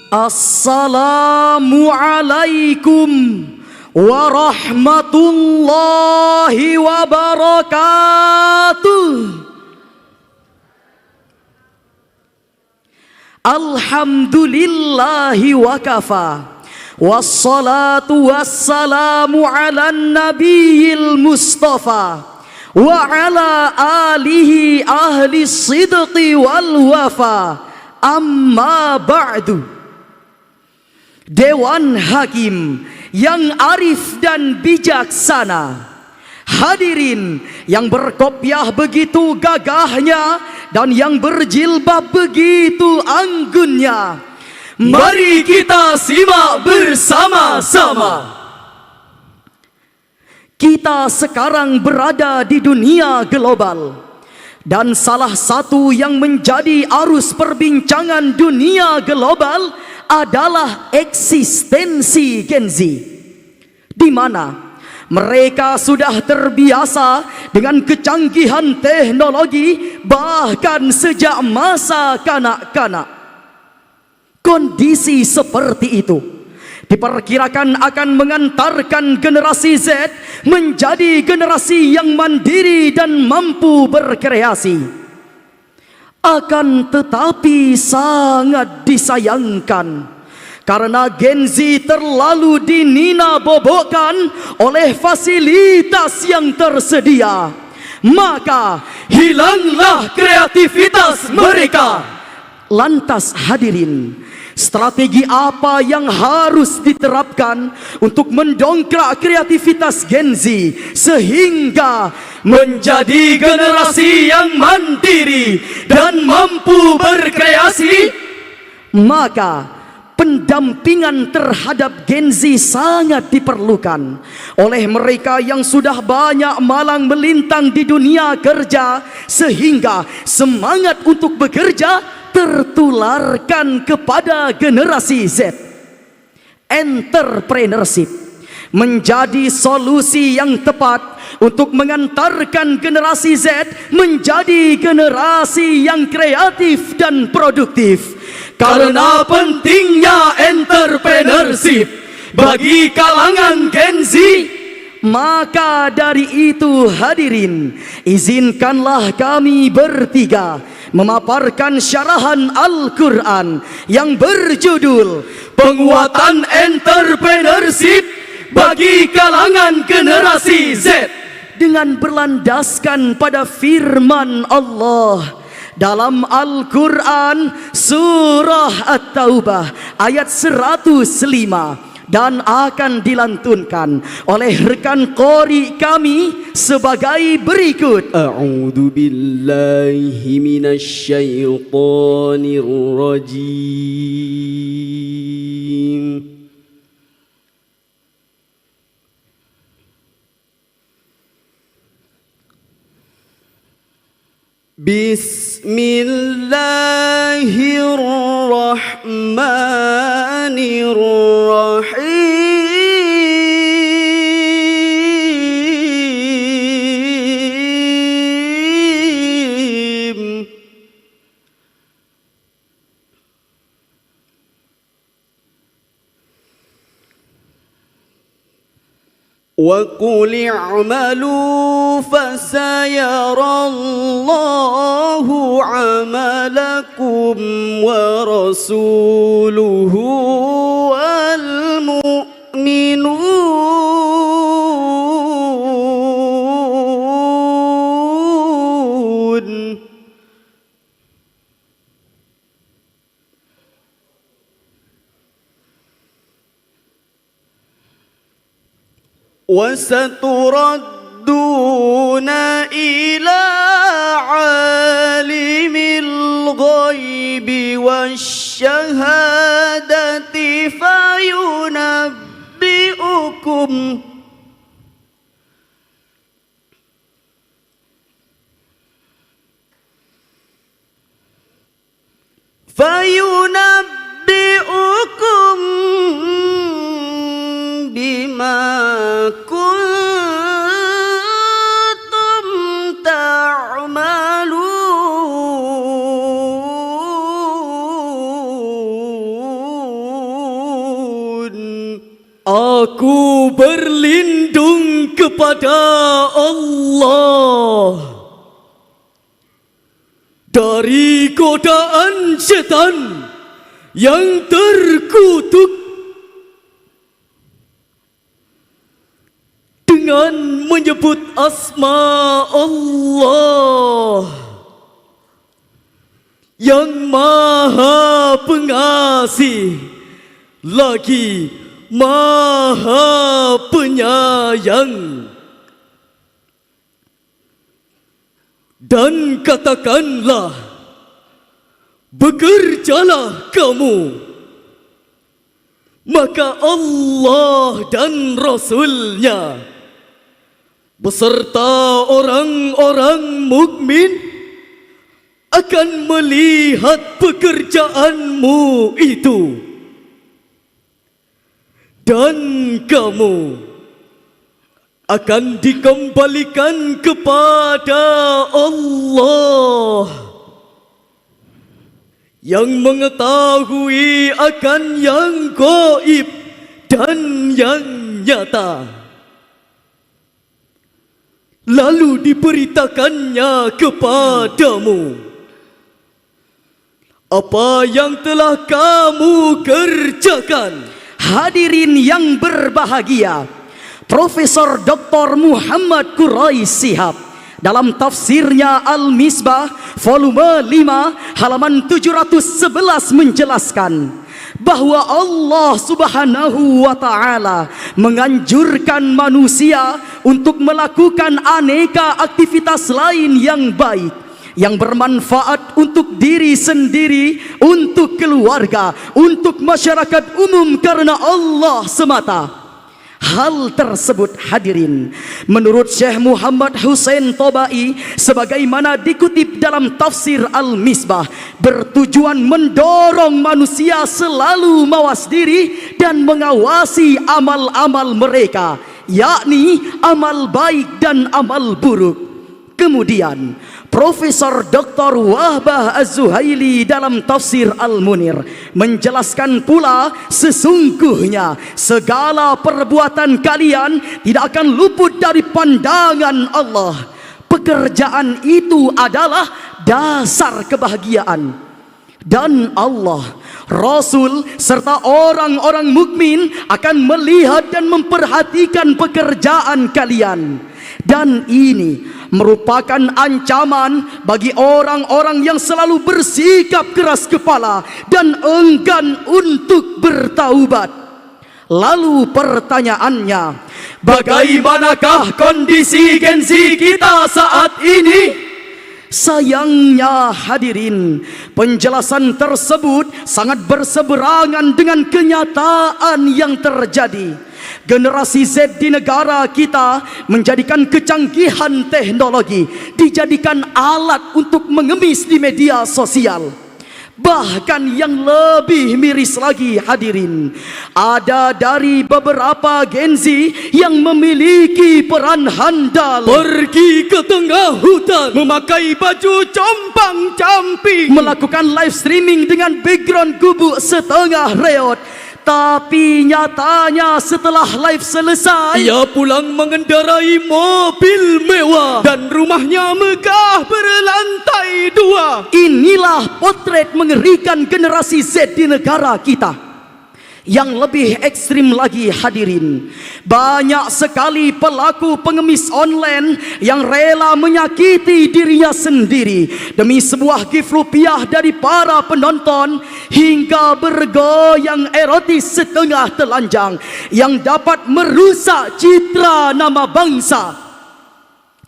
Assalamualaikum warahmatullahi wabarakatuh. Alhamdulillahi wa kafa. Wassalatu wassalamu ala nabiyil mustafa wa ala alihi ahli sidqi wal wafa. Amma ba'du. Dewan Hakim yang arif dan bijaksana, hadirin yang berkopiah begitu gagahnya dan yang berjilbab begitu anggunnya, mari kita simak bersama-sama. Kita sekarang berada di dunia global, dan salah satu yang menjadi arus perbincangan dunia global adalah eksistensi Gen Z, di mana mereka sudah terbiasa dengan kecanggihan teknologi bahkan sejak masa kanak-kanak. Kondisi seperti itu diperkirakan akan mengantarkan generasi Z menjadi generasi yang mandiri dan mampu berkreasi. Akan tetapi sangat disayangkan karena Gen Z terlalu dinina-bobokkan oleh fasilitas yang tersedia, maka hilanglah kreativitas mereka. Lantas hadirin, strategi apa yang harus diterapkan untuk mendongkrak kreativitas Gen Z sehingga menjadi generasi yang mandiri dan mampu berkreasi? Maka pendampingan terhadap Gen Z sangat diperlukan oleh mereka yang sudah banyak malang melintang di dunia kerja, sehingga semangat untuk bekerja tertularkan kepada generasi Z. Entrepreneurship menjadi solusi yang tepat untuk mengantarkan generasi Z menjadi generasi yang kreatif dan produktif. Karena pentingnya entrepreneurship bagi kalangan Gen Z, maka dari itu hadirin, izinkanlah kami bertiga memaparkan syarahan Al-Quran yang berjudul Penguatan Entrepreneurship bagi kalangan generasi Z, dengan berlandaskan pada firman Allah dalam Al-Quran surah At-Taubah ayat 105, dan akan dilantunkan oleh rekan qori kami sebagai berikut. A'udzu billahi minasyaitonir rajim. Bismillahirrahmanirrahim. وَقُلِ اعْمَلُوا فَسَيَرَى اللَّهُ عَمَلَكُمْ وَرَسُولُهُ وَالْمُؤْمِنُونَ. وَسَتُرَدُّونَ إِلَى عَالِمِ الْغَيْبِ وَالشَّهَادَةِ فَيُنَبِّئُكُم بِمَا كُنتُمْ تعملون. Aku berlindung kepada Allah dari godaan syaitan yang terkutuk dengan menyebut asma Allah yang Maha Pengasih lagi Maha Penyayang. Dan katakanlah, bekerjalah kamu, maka Allah dan Rasul-Nya beserta orang-orang mukmin akan melihat pekerjaanmu itu. Dan kamu akan dikembalikan kepada Allah yang mengetahui akan yang gaib dan yang nyata. Lalu diberitakannya kepadamu apa yang telah kamu kerjakan. Hadirin yang berbahagia, Profesor Dr. Muhammad Quraish Shihab dalam tafsirnya Al-Misbah volume 5 halaman 711 menjelaskan bahwa Allah Subhanahu wa taala menganjurkan manusia untuk melakukan aneka aktivitas lain yang baik, yang bermanfaat untuk diri sendiri, untuk keluarga, untuk masyarakat umum karena Allah semata. Hal tersebut hadirin, menurut Syekh Muhammad Hussein Tobai, sebagaimana dikutip dalam tafsir Al-Misbah, bertujuan mendorong manusia selalu mawas diri dan mengawasi amal-amal mereka, yakni amal baik dan amal buruk. Kemudian Profesor Dr. Wahbah Az-Zuhaili dalam tafsir Al-Munir menjelaskan pula, sesungguhnya segala perbuatan kalian tidak akan luput dari pandangan Allah. Pekerjaan itu adalah dasar kebahagiaan. Dan Allah, Rasul serta orang-orang mukmin akan melihat dan memperhatikan pekerjaan kalian. Dan ini merupakan ancaman bagi orang-orang yang selalu bersikap keras kepala dan enggan untuk bertaubat. Lalu pertanyaannya, bagaimanakah kondisi Gen Z kita saat ini? Sayangnya hadirin, penjelasan tersebut sangat berseberangan dengan kenyataan yang terjadi. Generasi Z di negara kita menjadikan kecanggihan teknologi dijadikan alat untuk mengemis di media sosial. Bahkan yang lebih miris lagi hadirin, ada dari beberapa Gen Z yang memiliki peran handal, pergi ke tengah hutan, memakai baju compang-camping, melakukan live streaming dengan background gubuk setengah reot. Tapi nyatanya setelah live selesai, ia pulang mengendarai mobil mewah dan rumahnya megah berlantai 2. Inilah potret mengerikan generasi Z di negara kita. Yang lebih ekstrim lagi hadirin, banyak sekali pelaku pengemis online yang rela menyakiti dirinya sendiri demi sebuah gift rupiah dari para penonton, hingga bergoyang erotis setengah telanjang yang dapat merusak citra nama bangsa.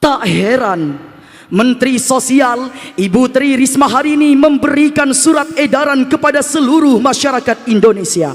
Tak heran Menteri Sosial Ibu Tri Risma hari ini memberikan surat edaran kepada seluruh masyarakat Indonesia.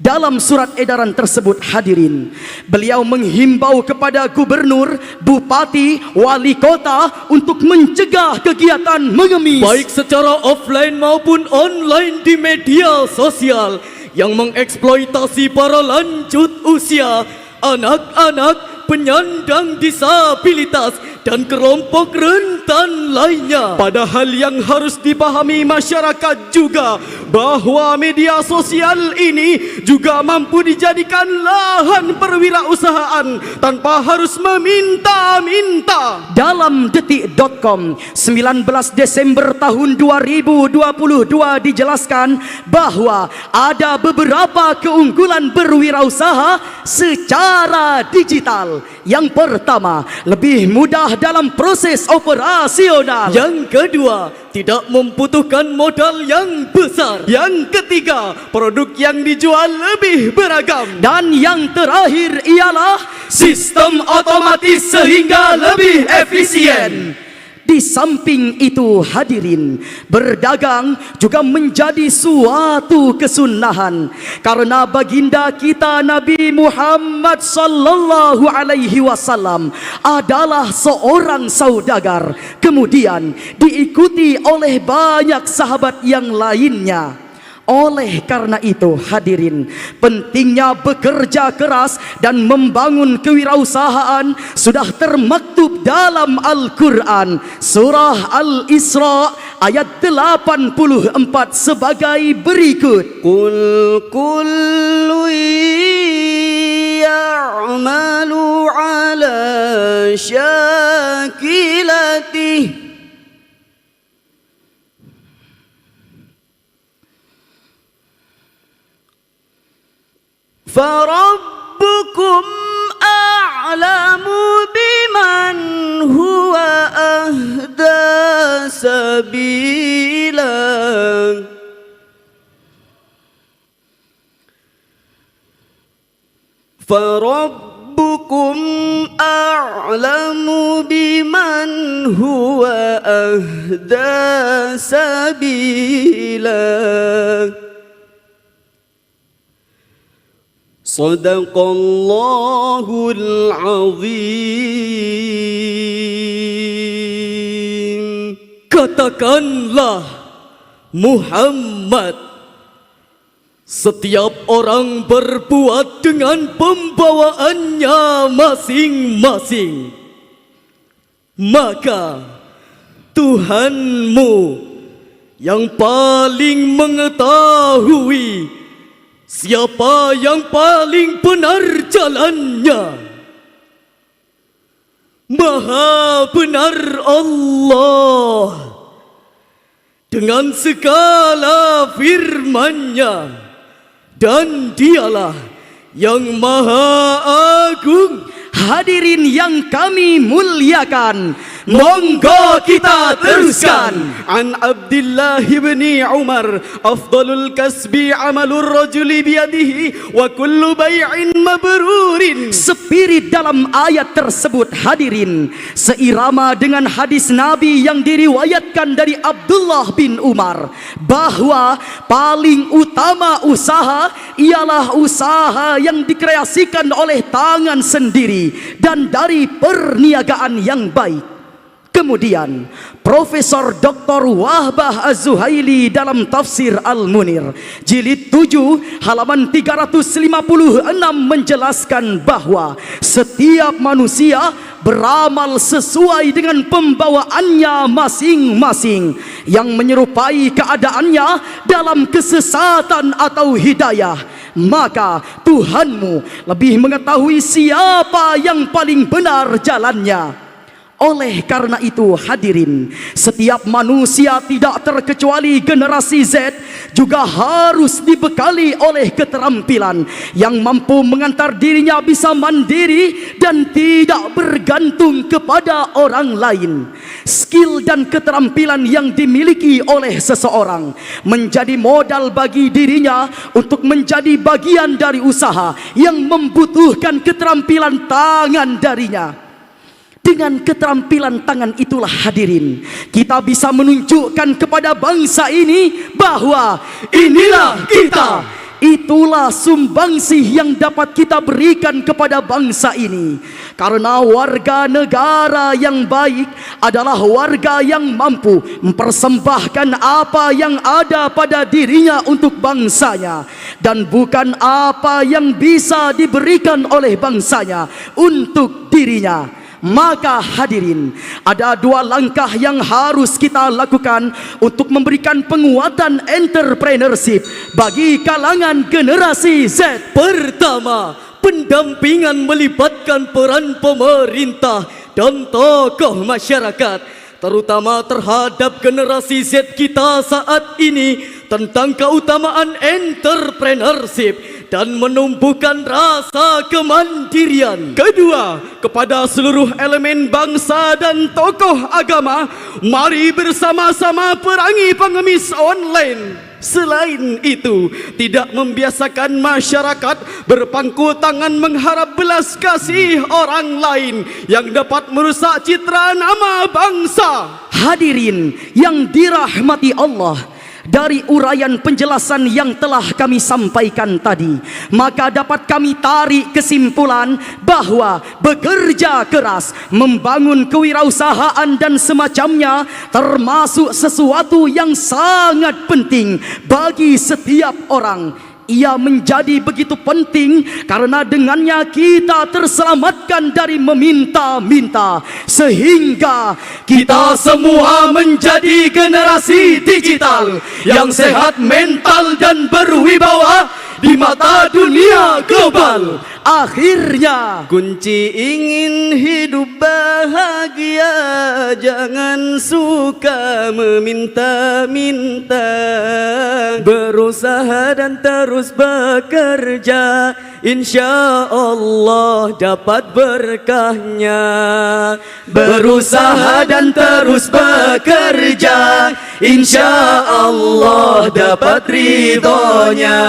Dalam surat edaran tersebut hadirin, beliau menghimbau kepada gubernur, bupati, wali kota untuk mencegah kegiatan mengemis baik secara offline maupun online di media sosial yang mengeksploitasi para lanjut usia, anak-anak, penyandang disabilitas dan kelompok rentan lainnya. Padahal yang harus dipahami masyarakat juga bahawa media sosial ini juga mampu dijadikan lahan perwirausahaan tanpa harus meminta-minta. Dalam detik.com 19 Desember tahun 2022 dijelaskan bahawa ada beberapa keunggulan berwirausaha secara digital. Yang pertama, lebih mudah dalam proses operasional. Yang kedua, tidak membutuhkan modal yang besar. Yang ketiga, produk yang dijual lebih beragam. Dan yang terakhir ialah sistem otomatis sehingga lebih efisien. Di samping itu hadirin, berdagang juga menjadi suatu kesunahan karena baginda kita Nabi Muhammad sallallahu alaihi wasallam adalah seorang saudagar, kemudian diikuti oleh banyak sahabat yang lainnya. Oleh karena itu hadirin, pentingnya bekerja keras dan membangun kewirausahaan sudah termaktub dalam Al-Quran surah Al-Isra ayat 84 sebagai berikut. Qul kullu ya'malu ala syakilatihi فَرَبُّكُمْ أَعْلَمُ بِمَنْ هُوَ أَهْدَى سَبِيلًا فَرَبُّكُمْ أَعْلَمُ بِمَنْ هُوَ أَهْدَى سَبِيلًا Sadaqallahul azim. Katakanlah Muhammad, setiap orang berbuat dengan pembawaannya masing-masing. Maka Tuhanmu yang paling mengetahui siapa yang paling benar jalannya. Maha benar Allah dengan segala firman-Nya, dan Dialah yang Maha Agung. Hadirin yang kami muliakan, monggo kita teruskan. An Abdullah bin Umar, afdalul kasbi amalur rajuli biyadihi wa kullu bai'in mabrurin. Spirit dalam ayat tersebut hadirin seirama dengan hadis Nabi yang diriwayatkan dari Abdullah bin Umar bahwa paling utama usaha ialah usaha yang dikreasikan oleh tangan sendiri dan dari perniagaan yang baik. Kemudian Profesor Dr. Wahbah Az-Zuhaili dalam tafsir Al-Munir jilid 7 halaman 356 menjelaskan bahwa setiap manusia beramal sesuai dengan pembawaannya masing-masing yang menyerupai keadaannya dalam kesesatan atau hidayah. Maka Tuhanmu lebih mengetahui siapa yang paling benar jalannya. Oleh karena itu hadirin, setiap manusia tidak terkecuali generasi Z juga harus dibekali oleh keterampilan yang mampu mengantar dirinya bisa mandiri dan tidak bergantung kepada orang lain. Skill dan keterampilan yang dimiliki oleh seseorang menjadi modal bagi dirinya untuk menjadi bagian dari usaha yang membutuhkan keterampilan tangan darinya. Dengan keterampilan tangan itulah hadirin, kita bisa menunjukkan kepada bangsa ini bahwa inilah kita. Itulah sumbangsih yang dapat kita berikan kepada bangsa ini. Karena warga negara yang baik adalah warga yang mampu mempersembahkan apa yang ada pada dirinya untuk bangsanya, dan bukan apa yang bisa diberikan oleh bangsanya untuk dirinya. Maka hadirin, ada dua langkah yang harus kita lakukan untuk memberikan penguatan entrepreneurship bagi kalangan generasi Z. Pertama, pendampingan melibatkan peran pemerintah dan tokoh masyarakat, terutama terhadap generasi Z kita saat ini, tentang keutamaan entrepreneurship dan menumbuhkan rasa kemandirian. Kedua, kepada seluruh elemen bangsa dan tokoh agama, mari bersama-sama perangi pengemis online. Selain itu, tidak membiasakan masyarakat berpangku tangan mengharap belas kasih orang lain yang dapat merusak citra nama bangsa. Hadirin yang dirahmati Allah, dari uraian penjelasan yang telah kami sampaikan tadi, maka dapat kami tarik kesimpulan bahwa bekerja keras, membangun kewirausahaan dan semacamnya termasuk sesuatu yang sangat penting bagi setiap orang. Ia menjadi begitu penting karena dengannya kita terselamatkan dari meminta-minta, sehingga kita semua menjadi generasi digital yang sehat mental dan berwibawa di mata dunia global. Akhirnya, kunci ingin hidup bahagia, jangan suka meminta-minta. Berusaha dan terus bekerja, insya Allah dapat berkahnya. berusaha dan terus bekerja, insya Allah dapat ridhonya.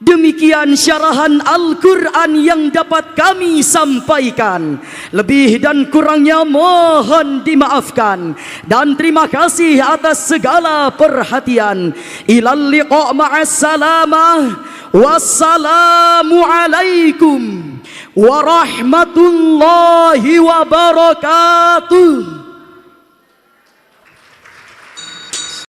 Demikian syarahan Al-Quran yang dapat kami sampaikan. Lebih dan kurangnya mohon dimaafkan. Dan terima kasih atas segala perhatian. Ilal liqa' ma'assalamah. Wassalamu alaikum warahmatullahi wabarakatuh.